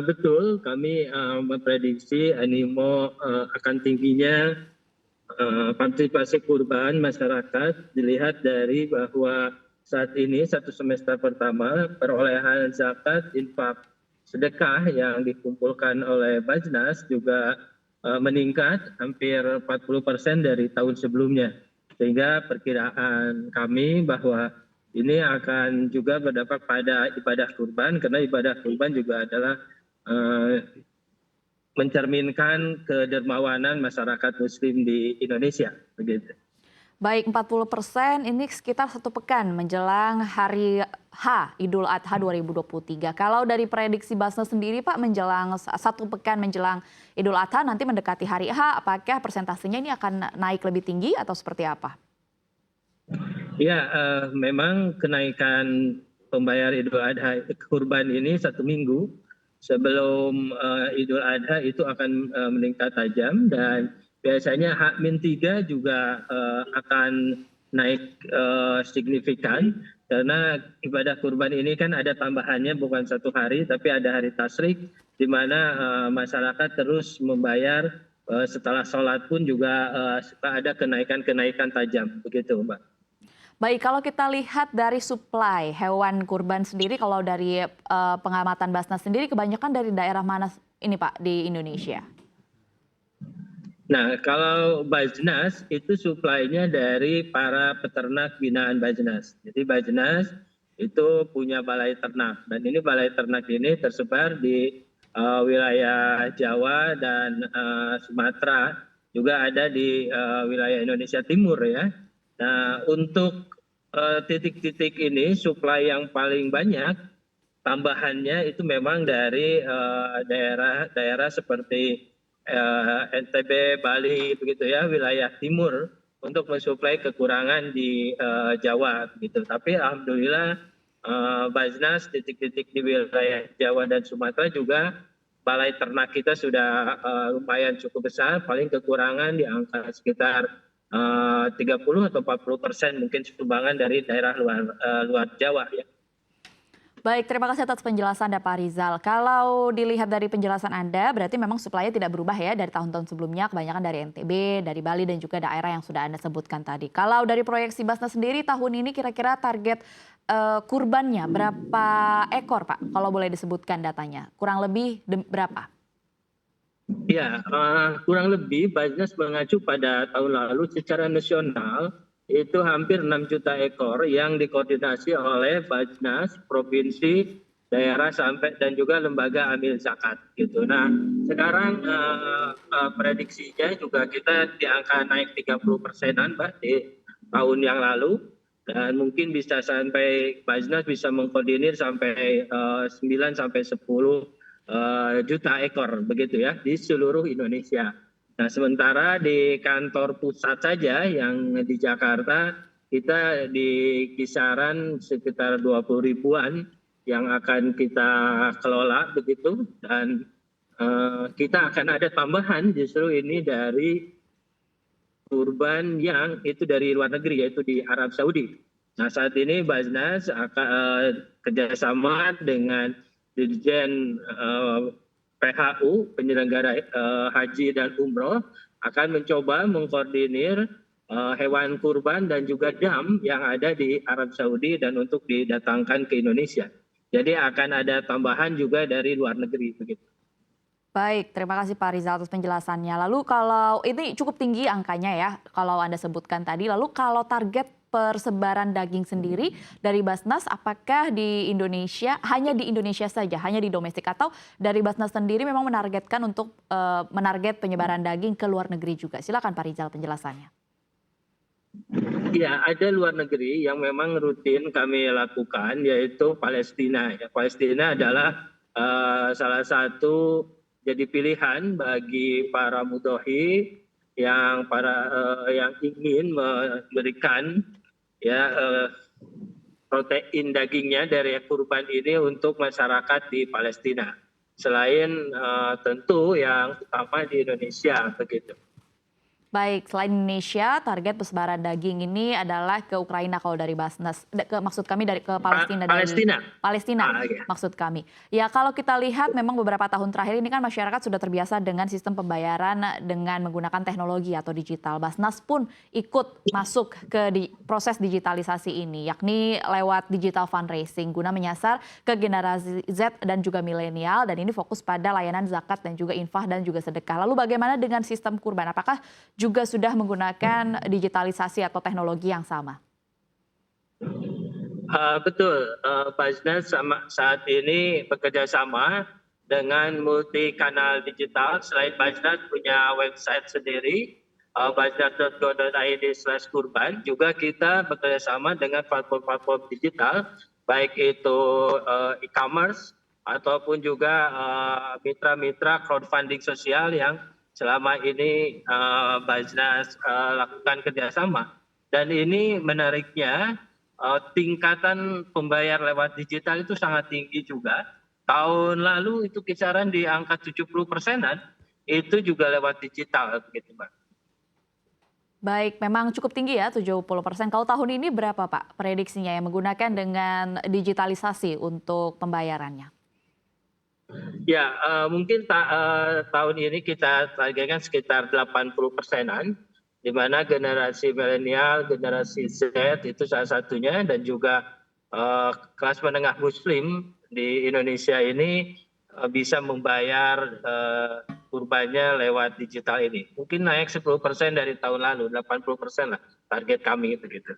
Betul, kami memprediksi animo akan tingginya partisipasi kurban masyarakat dilihat dari bahwa saat ini satu semester pertama perolehan zakat, infak, sedekah yang dikumpulkan oleh Bajnas juga meningkat hampir 40% dari tahun sebelumnya. Sehingga perkiraan kami bahwa ini akan juga berdampak pada ibadah kurban karena ibadah kurban juga adalah eh, mencerminkan kedermawanan masyarakat muslim di Indonesia. Begitu. Baik, 40% ini sekitar 1 pekan menjelang hari H, Idul Adha 2023. Kalau dari prediksi Basnas sendiri Pak, menjelang 1 pekan menjelang Idul Adha nanti mendekati hari H, apakah persentasenya ini akan naik lebih tinggi atau seperti apa? Ya, memang kenaikan pembayar Idul Adha kurban ini 1 minggu sebelum Idul Adha itu akan meningkat tajam dan biasanya H-3 juga akan naik signifikan karena ibadah kurban ini kan ada tambahannya bukan 1 hari tapi ada hari tasyrik di mana masyarakat terus membayar setelah sholat pun juga suka ada kenaikan-kenaikan tajam begitu Mbak. Baik, kalau kita lihat dari suplai hewan kurban sendiri, kalau dari pengamatan Basnas sendiri, kebanyakan dari daerah mana ini Pak di Indonesia? Nah, kalau Bajnas itu suplainya dari para peternak binaan Bajnas. Jadi Bajnas itu punya balai ternak dan ini balai ternak ini tersebar di wilayah Jawa dan Sumatera, juga ada di wilayah Indonesia Timur ya. Nah, untuk titik-titik ini suplai yang paling banyak tambahannya itu memang dari daerah-daerah seperti NTB, Bali, begitu ya, wilayah timur untuk mensuplai kekurangan di Jawa, gitu. Tapi alhamdulillah Bajnas titik-titik di wilayah Jawa dan Sumatera juga balai ternak kita sudah lumayan cukup besar, paling kekurangan di angka sekitar 30 atau 40% mungkin sumbangan dari daerah luar Jawa ya. Baik, terima kasih atas penjelasan Anda Pak Rizal. Kalau dilihat dari penjelasan Anda, berarti memang suplainya tidak berubah ya dari tahun-tahun sebelumnya, kebanyakan dari NTB, dari Bali dan juga daerah yang sudah Anda sebutkan tadi. Kalau dari proyeksi Basnas sendiri tahun ini kira-kira target kurbannya berapa ekor Pak? Kalau boleh disebutkan datanya, kurang lebih berapa? Ya, kurang lebih Bajnas mengacu pada tahun lalu secara nasional itu hampir 6 juta ekor yang dikoordinasi oleh Bajnas, provinsi, daerah sampai dan juga lembaga amil zakat gitu. Nah, sekarang prediksinya juga kita di angka naik 30%-an Mbak di tahun yang lalu dan mungkin bisa sampai Bajnas bisa mengkoordinir sampai 9 sampai 10 juta ekor begitu ya di seluruh Indonesia. Nah, sementara di kantor pusat saja yang di Jakarta kita di kisaran sekitar 20 ribuan yang akan kita kelola begitu dan kita akan ada tambahan justru ini dari kurban yang itu dari luar negeri yaitu di Arab Saudi. Nah, saat ini Bajnas akan kerjasama dengan Dirjen PHU penyelenggara haji dan umroh akan mencoba mengkoordinir hewan kurban dan juga dam yang ada di Arab Saudi dan untuk didatangkan ke Indonesia. Jadi akan ada tambahan juga dari luar negeri begitu. Baik, terima kasih Pak Rizal atas penjelasannya. Lalu kalau ini cukup tinggi angkanya ya, kalau Anda sebutkan tadi. Lalu kalau target persebaran daging sendiri dari Basnas, apakah di Indonesia, hanya di Indonesia saja, hanya di domestik, atau dari Basnas sendiri memang menargetkan untuk menarget penyebaran daging ke luar negeri juga? Silakan Pak Rizal penjelasannya. Ya, ada luar negeri yang memang rutin kami lakukan, yaitu Palestina. Ya, Palestina adalah salah satu jadi pilihan bagi para mudhohi yang ingin memberikan ya protein dagingnya dari kurban ini untuk masyarakat di Palestina. Selain tentu yang utama di Indonesia begitu. Baik, selain Indonesia, target persebaran daging ini adalah ke Ukraina kalau dari Basnas. Maksud kami dari ke Palestina, dari Palestina. Palestina Ya. maksud kami. Ya kalau kita lihat memang beberapa tahun terakhir ini kan masyarakat sudah terbiasa dengan sistem pembayaran dengan menggunakan teknologi atau digital. Basnas pun ikut masuk ke proses digitalisasi ini, yakni lewat digital fundraising guna menyasar ke generasi Z dan juga milenial, dan ini fokus pada layanan zakat dan juga infah dan juga sedekah. Lalu bagaimana dengan sistem kurban? Apakah juga sudah menggunakan digitalisasi atau teknologi yang sama? Betul, Basnas saat ini bekerja sama dengan multi kanal digital. Selain Basnas punya website sendiri, basnas.go.id/kurban, juga kita bekerja sama dengan platform-platform digital, baik itu e-commerce ataupun juga mitra-mitra crowdfunding sosial yang selama ini Basnas lakukan kerjasama. Dan ini menariknya, tingkatan pembayar lewat digital itu sangat tinggi juga. Tahun lalu itu kisaran di angka 70%-an, itu juga lewat digital, begitu Mbak. Baik, memang cukup tinggi ya 70%. Kalau tahun ini berapa Pak prediksinya yang menggunakan dengan digitalisasi untuk pembayarannya? Ya, mungkin tahun ini kita targetkan sekitar 80%-an, di mana generasi milenial, generasi Z itu salah satunya, dan juga kelas menengah Muslim di Indonesia ini bisa membayar kurbannya lewat digital ini. Mungkin naik 10% dari tahun lalu, 80% lah target kami begitu.